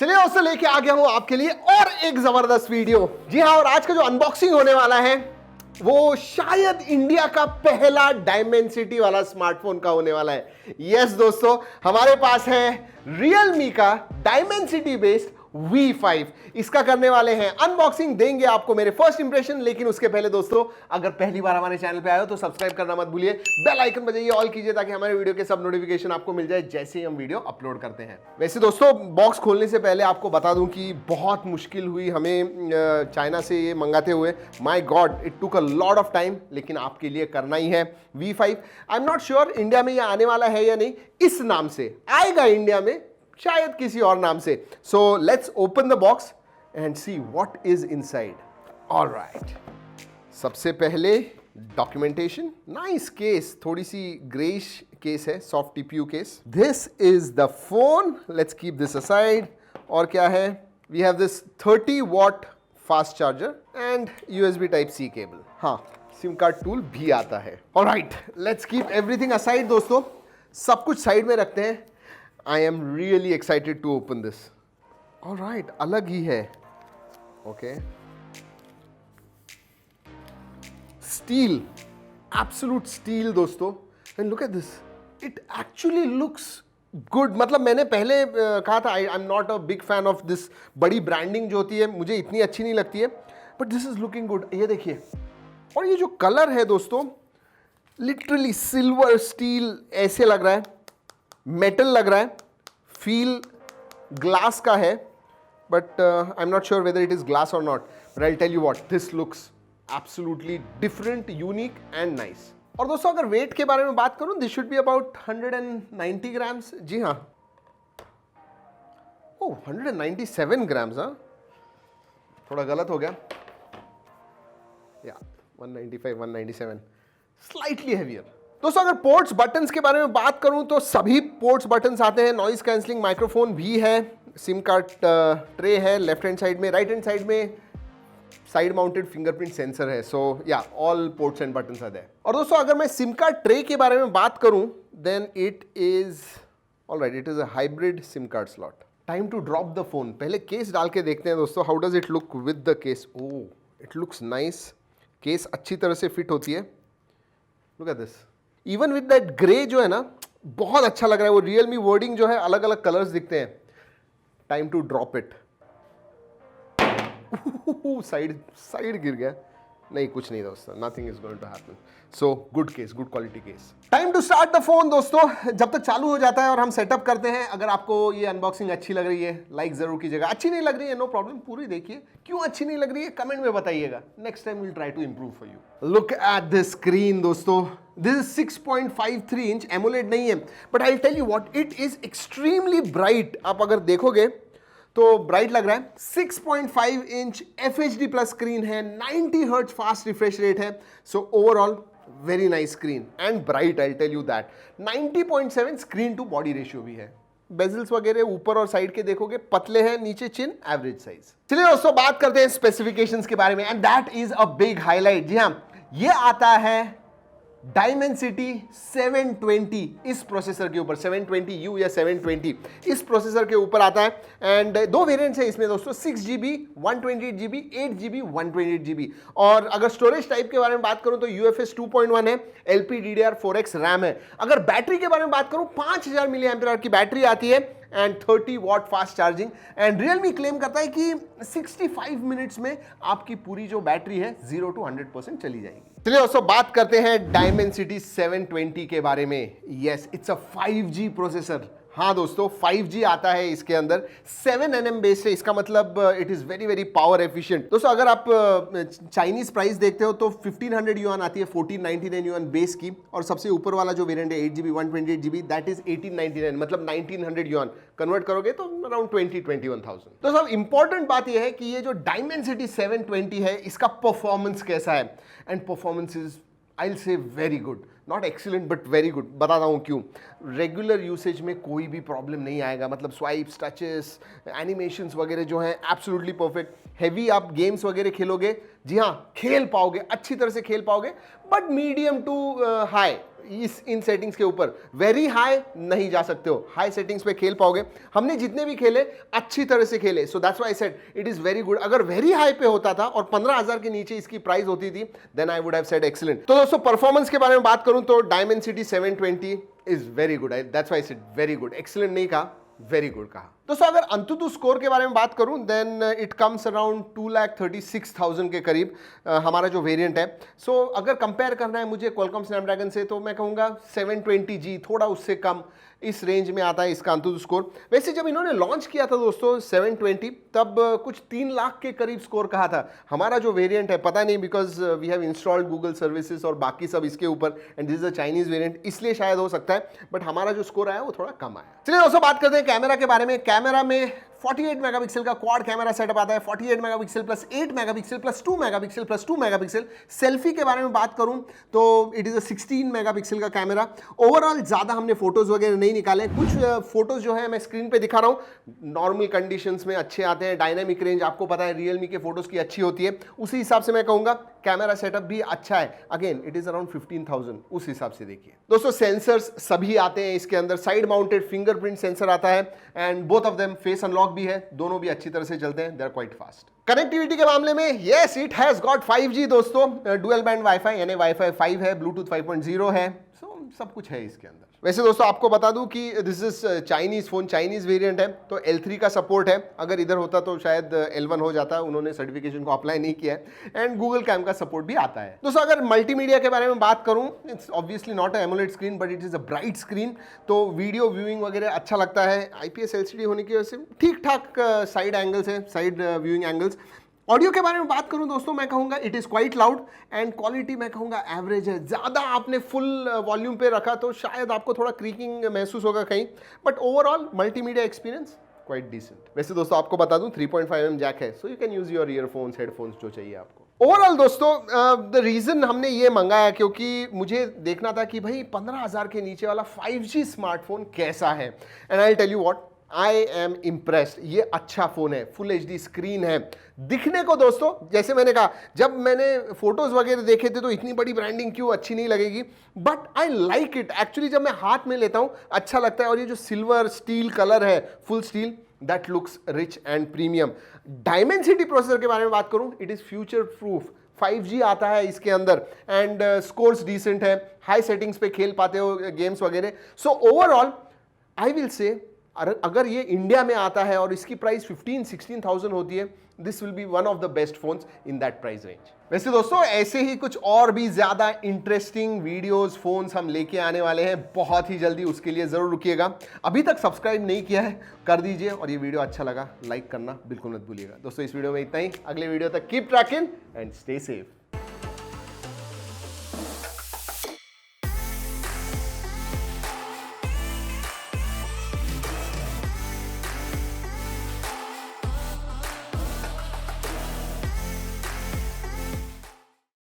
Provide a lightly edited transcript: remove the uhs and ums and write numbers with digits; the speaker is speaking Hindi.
चलिए दोस्तों लेके आ गया हूं आपके लिए और एक जबरदस्त वीडियो। जी हाँ, और आज का जो अनबॉक्सिंग होने वाला है वो शायद इंडिया का पहला डायमेंसिटी वाला स्मार्टफोन का होने वाला है। यस दोस्तों, हमारे पास है रियलमी का डायमेंसिटी बेस्ड V5। इसका करने वाले हैं अनबॉक्सिंग, देंगे आपको मेरे फर्स्ट इंप्रेशन। लेकिन उसके पहले दोस्तों, अगर पहली बार हमारे चैनल पे आए हो तो सब्सक्राइब करना मत भूलिए, बेल आइकन बजाइए, ऑल कीजिए ताकि हमारे वीडियो के सब नोटिफिकेशन आपको मिल जाए जैसे ही हम वीडियो अपलोड करते हैं। वैसे दोस्तों, बॉक्स खोलने से पहले आपको बता दूं कि बहुत मुश्किल हुई हमें चाइना से ये मंगाते हुए। My god, it took a lot of time, लेकिन आपके लिए करना ही है। V5 I am not sure India में ये आने वाला है या नहीं, इस नाम से आएगा इंडिया में, शायद किसी और नाम से। So let's open the box and see what is inside. Alright, सबसे पहले डॉक्यूमेंटेशन, नाइस केस, थोड़ी सी ग्रेइश केस है, soft TPU case. This is the phone, let's keep this aside. और क्या है, we have this 30 watt fast charger and USB type C cable. हाँ, सिम कार्ड टूल भी आता है। Alright, let's keep everything aside दोस्तों, सब कुछ साइड में रखते हैं। I am really excited to open this. All right, अलग ही है. Okay. Steel, absolute steel दोस्तों. And look at this. It actually looks good. मतलब मैंने पहले कहा था I'm not a big fan of this बड़ी ब्रांडिंग जो होती है, मुझे इतनी अच्छी नहीं लगती है. But this is looking good. ये देखिए. और ये जो कलर है दोस्तों, लिटरली सिल्वर स्टील ऐसे लग रहा है, मेटल लग रहा है, फील ग्लास का है, but I am not sure whether it is glass और not, but I tell you what, this looks absolutely different, unique and nice. और दोस्तों अगर वेट के बारे में बात करूं, this should be about 190 grams. जी हाँ, ओह 197 ग्राम्स, हाँ थोड़ा गलत हो गया, या 195 197, स्लाइटली हैवियर। दोस्तों अगर पोर्ट्स बटन्स के बारे में बात करूं तो सभी पोर्ट्स बटन्स आते हैं, नॉइज कैंसलिंग माइक्रोफोन भी है, सिम कार्ड ट्रे है लेफ्ट हैंड साइड में, राइट हैंड साइड में साइड माउंटेड फिंगरप्रिंट सेंसर है। So yeah all ports and buttons are there. और दोस्तों अगर मैं सिम कार्ड ट्रे के बारे में बात करूं, then it is alright, it is a hybrid SIM card slot. Time to drop the phone. पहले केस डाल के देखते हैं दोस्तों, how does it look with the case. Oh, it looks nice, case अच्छी तरह से फिट होती है। Look at this, even with that grey जो है ना, बहुत अच्छा लग रहा है। वो रियलमी वर्डिंग जो है, अलग अलग कलर्स दिखते हैं। Time to drop it. Side गिर गया, नहीं कुछ नहीं दोस्तों, nothing is going to happen. So good case, good quality case. Time to start the phone दोस्तों। जब तक चालू हो जाता है और हम सेटअप करते हैं, अगर आपको ये अनबॉक्सिंग अच्छी लग रही है लाइक जरूर कीजिएगा, अच्छी नहीं लग रही है नो प्रॉब्लम, पूरी देखिए, क्यों अच्छी नहीं लग रही है कमेंट में बताइएगा, next time will try to improve for you. Look at this screen दोस्तों, दिस इज 6.53 इंच, एमोलेड नहीं है, but I tell you what, it is extremely bright. आप अगर देखोगे तो ब्राइट लग रहा है। 6.5 इंच FHD प्लस स्क्रीन है, 90 हर्ट्ज फास्ट रिफ्रेश रेट है। So overall very nice screen and bright, I tell you that. 90.7 screen to body ratio भी है। बेजल्स वगैरह ऊपर और साइड के देखोगे पतले हैं, नीचे चिन एवरेज साइज। चलिए दोस्तों बात करते हैं स्पेसिफिकेशंस के बारे में, and that is a big highlight. जी हाँ, ये आता है डायमेंसिटी 720 इस प्रोसेसर के ऊपर, 720U या 720 इस प्रोसेसर के ऊपर आता है। एंड दो वेरिएंट्स है इसमें दोस्तों, 6GB 128GB, 8GB 128GB। और अगर स्टोरेज टाइप के बारे में बात करूं तो UFS 2.1 है, LPDDR4X रैम है। अगर बैटरी के बारे में बात करूं, 5000 mAh की बैटरी आती है and 30 watt fast charging. And Realme claim करता है कि 65 मिनट्स में आपकी पूरी जो बैटरी है 0 to 100% चली जाएगी। चलिए दोस्तों बात करते हैं डायमेंसिटी 720 के बारे में। Yes, it's a 5G processor. हाँ दोस्तों, 5G आता है इसके अंदर, 7nm बेस्ड है, इसका मतलब it is very very power efficient. दोस्तों अगर आप चाइनीज प्राइस देखते हो तो 1500 युआन आती है, 1499 युआन बेस की, और सबसे ऊपर वाला जो वेरिएंट है 8GB 128GB, दैट इज 1899, मतलब 1900 युआन। कन्वर्ट करोगे तो अराउंड 20-21,000। तो सब इंपॉर्टेंट बात यह है कि ये जो डायमेंसिटी 720 है, इसका परफॉर्मेंस कैसा है। And performance is, I will say very good, not excellent but very good. बताता हूँ क्यों। रेगुलर यूसेज में कोई भी प्रॉब्लम नहीं आएगा, मतलब स्वाइप्स, टचेस, एनिमेशंस वगैरह जो हैं एब्सोल्युटली परफेक्ट। हैवी आप गेम्स वगैरह खेलोगे, जी हाँ खेल पाओगे, अच्छी तरह से खेल पाओगे, but medium to high in settings के ऊपर वेरी हाई नहीं जा सकते हो, हाई सेटिंग्स पे खेल पाओगे। हमने जितने भी खेले अच्छी तरह से खेले, so that's why I said it is very good. अगर वेरी हाई पे होता था और 15,000 के नीचे इसकी प्राइस होती थी, then I would have said excellent. तो दोस्तों परफॉर्मेंस के बारे में बात करूं तो Dimensity 720 is very good, that's why I said very good, excellent नहीं कहा, वेरी गुड कहा। दोस्तों अगर अंतुतु स्कोर के बारे में बात करूं देन इट कम्स अराउंड 2,36,000 के करीब हमारा जो वेरिएंट है। सो अगर कंपेयर करना है मुझे क्वालकॉम स्नैपड्रैगन से तो मैं कहूंगा 720G थोड़ा उससे कम इस रेंज में आता है इसका अंतुतु स्कोर। वैसे जब इन्होंने लॉन्च किया था दोस्तों 720 तब कुछ 3 लाख के करीब स्कोर कहा था। हमारा जो वेरिएंट है पता नहीं, because we have installed Google services और बाकी सब इसके ऊपर, and this is a Chinese variant, इसलिए शायद हो सकता है, बट हमारा जो स्कोर आया वो थोड़ा कम आया। चलिए दोस्तों बात करते हैं कैमरा के बारे में। कैमरा में 48 मेगापिक्सल का क्वाड कैमरा सेटअप आता है, 48 megapixel plus 8 megapixel plus 2 megapixel plus 2 megapixel. Selfie के बारे में बात करूं तो इट इज अ 16 मेगापिक्सल का कैमरा। ओवरऑल ज्यादा हमने फोटोज वगैरह नहीं निकाले, कुछ फोटोज जो है मैं स्क्रीन पे दिखा रहा हूं, नॉर्मल कंडीशंस में अच्छे आते हैं। डायनामिक रेंज आपको पता है रियलमी के फोटोज की अच्छी होती है, उसी हिसाब से मैं कहूंगा कैमरा सेटअप भी अच्छा है। अगेन इट इज अराउंड 15,000, उस हिसाब से देखिए दोस्तों। सेंसर्स सभी आते हैं इसके अंदर, साइड माउंटेड फिंगरप्रिंट सेंसर आता है and both of them face unlock भी है, दोनों भी अच्छी तरह से चलते हैं, they are quite fast. Connectivity के मामले में yes it has got 5G दोस्तों, डुअल बैंड वाईफाई यानी वाईफाई 5 है, ब्लूटूथ 5.0 है, सो सब कुछ है इसके अंदर। वैसे दोस्तों आपको बता दूं कि this is Chinese phone, Chinese variant है, तो L3 का सपोर्ट है। अगर इधर होता तो शायद L1 हो जाता, उन्होंने सर्टिफिकेशन को अप्लाई नहीं किया है। एंड गूगल कैम का सपोर्ट भी आता है। दोस्तों अगर मल्टीमीडिया के बारे में बात करूं, it's obviously not a AMOLED screen but it is a bright screen, तो वीडियो व्यूइंग वगैरह अच्छा लगता है। IPS LCD होने की वजह से ठीक ठाक साइड एंगल्स है, साइड व्यूइंग एंगल्स। ऑडियो के बारे में बात करूं दोस्तों मैं कहूंगा it is quite loud and quality मैं कहूंगा एवरेज है। ज्यादा आपने फुल वॉल्यूम पे रखा तो शायद आपको थोड़ा क्रीकिंग महसूस होगा कहीं, but overall multimedia experience quite decent. वैसे दोस्तों आपको बता दूं 3.5mm जैक है, so you can use your earphones, headphones जो चाहिए आपको। ओवरऑल दोस्तों द रीजन हमने ये मंगाया क्योंकि मुझे देखना था कि भाई 15,000 के नीचे वाला 5G स्मार्टफोन कैसा है, and I tell you what, I am impressed. ये अच्छा फोन है, फुल HD स्क्रीन है। दिखने को दोस्तों जैसे मैंने कहा, जब मैंने फोटोज वगैरह देखे थे तो इतनी बड़ी ब्रांडिंग क्यों अच्छी नहीं लगेगी, but I like it actually. जब मैं हाथ में लेता हूं अच्छा लगता है, और ये जो सिल्वर स्टील कलर है, full steel, that looks rich and premium. Dimensity processor के बारे में बात करूं, it is future proof, 5G आता है इसके अंदर एंड स्कोर्स डिसेंट है, हाई सेटिंग्स पे खेल पाते हो गेम्स वगैरह। So overall I will say अगर ये इंडिया में आता है और इसकी प्राइस 15-16,000 होती है, this will be one of the best phones in that price range. वैसे दोस्तों ऐसे ही कुछ और भी ज्यादा इंटरेस्टिंग वीडियोस, फोन्स हम लेके आने वाले हैं बहुत ही जल्दी, उसके लिए जरूर रुकिएगा। अभी तक सब्सक्राइब नहीं किया है कर दीजिए, और ये वीडियो अच्छा लगा लाइक करना बिल्कुल मत भूलिएगा। दोस्तों इस वीडियो में इतना ही, अगले वीडियो तक keep trekking and stay safe.